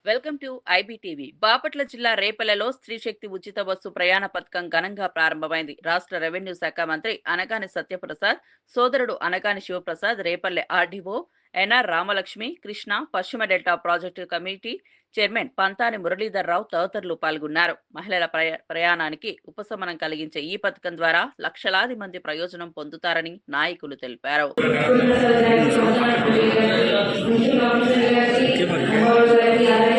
Welcome to IBTV. Bapatla జిల్లా రేపల్లెలో స్త్రీ శక్తి ఉచిత బస్సు ప్రయాణ పథకం ఘనంగా ప్రారంభమైంది. రాష్ట్ర రెవెన్యూ శాఖ మంత్రి అనగాని సత్యప్రసాద్, సోదరుడు అనగాని శివప్రసాద్, రేపల్లె ఆర్డీఓ ఎన్ఆర్ రామలక్ష్మి, కృష్ణ, పశ్చిమ delta project committee chairman Pantani Muralidhar Rao తదితరులు పాల్గొన్నారు. మహిళల ప్రయాణానికి ఉపశమనం కలిగించే ఈ పథకం ద్వారా లక్షలాది మంది ప్రయోజనం పొందుతారని నాయకులు తెలిపారు. Gracias.